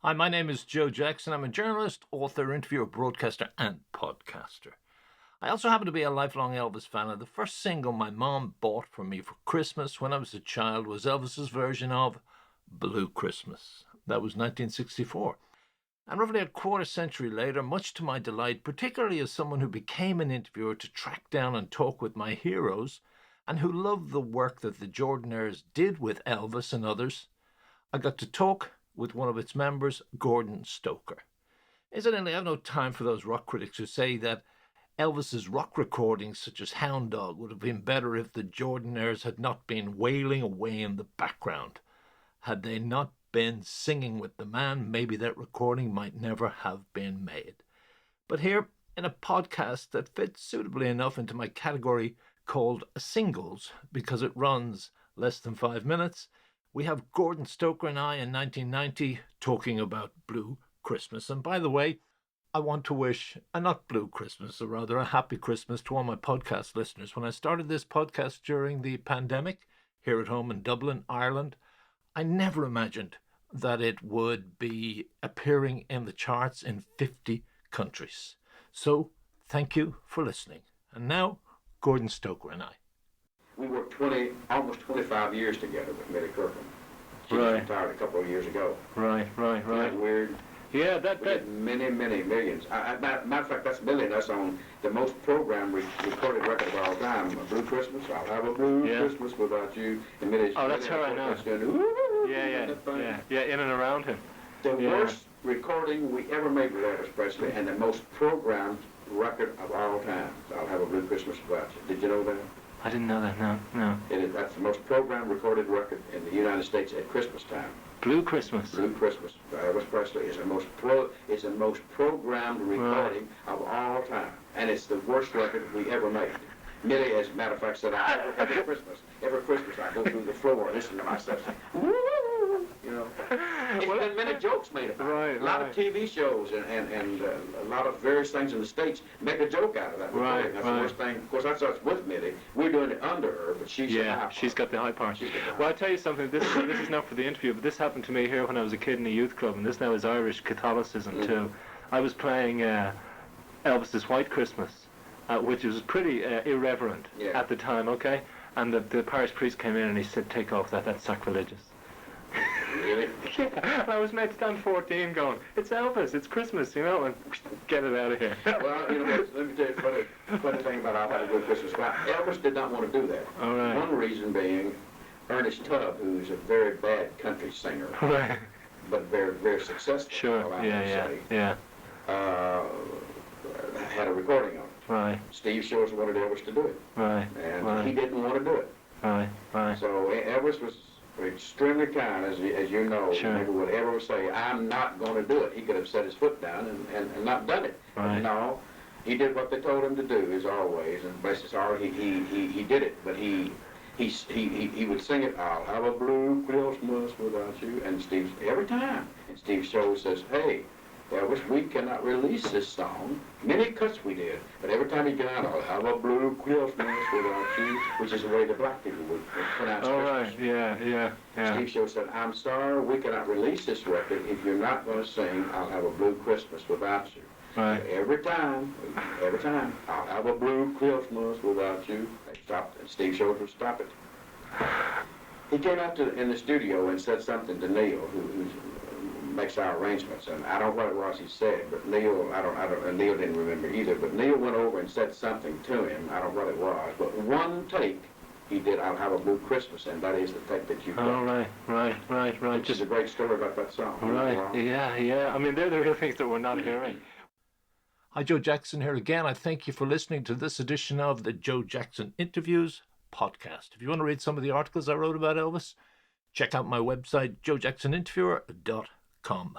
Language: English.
Hi, my name is Joe Jackson. I'm a journalist, author, interviewer, broadcaster, and podcaster. I also happen to be a lifelong Elvis fan, and the first single my mom bought for me for Christmas when I was a child was Elvis's version of Blue Christmas. That was 1964. And roughly a quarter century later, much to my delight, particularly as someone who became an interviewer to track down and talk with my heroes, and who loved the work that the Jordanaires did with Elvis and others, I got to talk with one of its members, Gordon Stoker. Incidentally, I have no time for those rock critics who say that Elvis's rock recordings, such as Hound Dog, would have been better if the Jordanaires had not been wailing away in the background. Had they not been singing with the man, maybe that recording might never have been made. But here, in a podcast that fits suitably enough into my category called singles, because it runs less than 5 minutes, we have Gordon Stoker and I in 1990 talking about Blue Christmas. And by the way, I want to wish a not blue Christmas, or rather a happy Christmas to all my podcast listeners. When I started this podcast during the pandemic here at home in Dublin, Ireland, I never imagined that it would be appearing in the charts in 50 countries. So thank you for listening. And now, Gordon Stoker and I. We worked almost 25 years together with Millie Kirkham. She Right. retired a couple of years ago. Right. Isn't that weird? Yeah, We did many millions. Matter of fact, that's Millie and us on the most programmed recorded record of all time. A Blue Christmas, I'll have a blue Christmas without you. And Millie's, Oh, that's her, I know. Yeah, in and around him. The worst recording we ever made with Elvis Presley, and the most programmed record of all time. I'll have a blue Christmas without you. Did you know that? I didn't know that, no. That's the most programmed recorded record in the United States at Christmas time. Blue Christmas. Blue Christmas by Elvis Presley is the most programmed recording of all time, and it's the worst record we ever made. Millie, as a matter of fact, said, every Christmas I go through the floor and listen to myself say, woo, you know. It's been many jokes made about it. A lot of TV shows and a lot of various things in the States make a joke out of that recording. That's the worst thing. Of course, that's us with Millie. We're doing it under her, but she's the high part. She's got the high part. Well, I'll tell you something. This is not for the interview, but this happened to me here when I was a kid in a youth club, and this now is Irish Catholicism too. I was playing Elvis's White Christmas, which was pretty irreverent at the time, okay? And the parish priest came in and he said, take off that, that's sacrilegious. Really? Yeah, I was made to stand 14 going, it's Elvis, it's Christmas, you know, and get it out of here. Well, you know, let me tell you a funny thing about I'll Have a Good Christmas. Elvis did not want to do that. All right. One reason being Ernest Tubb, who's a very bad country singer, Right. but very, very successful. Sure, yeah. Had a recording of it. Right. Steve Shores wanted Elvis to do it. Right. And he didn't want to do it. Right. So Elvis was extremely kind, as you know. Sure. Never would ever say, I'm not going to do it. He could have set his foot down and not done it. Right. No, he did what they told him to do, as always. And bless his heart, he did it. But he would sing it, I'll have a blue Christmas without you. And Steve, every time. And Steve Shores says, hey, Elvis, we cannot release this song. Many cuts we did, but every time he got out, I'll have a blue Christmas without you, which is the way the black people would pronounce Christmas. Right, yeah. Steve Shores said, I'm sorry, we cannot release this record if you're not going to sing I'll Have a Blue Christmas without you. Right. Every time, I'll have a blue Christmas without you. They stopped, and Steve Shores would stop it. He came out in the studio and said something to Neil, who makes our arrangements, and I don't know what it was he said, but Neil, and Neil didn't remember either, but Neil went over and said something to him, I don't know what it was, but one take he did I'll Have a Blue Christmas, and that is the take that you've got. Oh, right. Which is a great story about that song. Right, yeah. I mean, they're the real things that we're not hearing. Hi, Joe Jackson here again. I thank you for listening to this edition of the Joe Jackson Interviews podcast. If you want to read some of the articles I wrote about Elvis, check out my website, joejacksoninterviewer.com.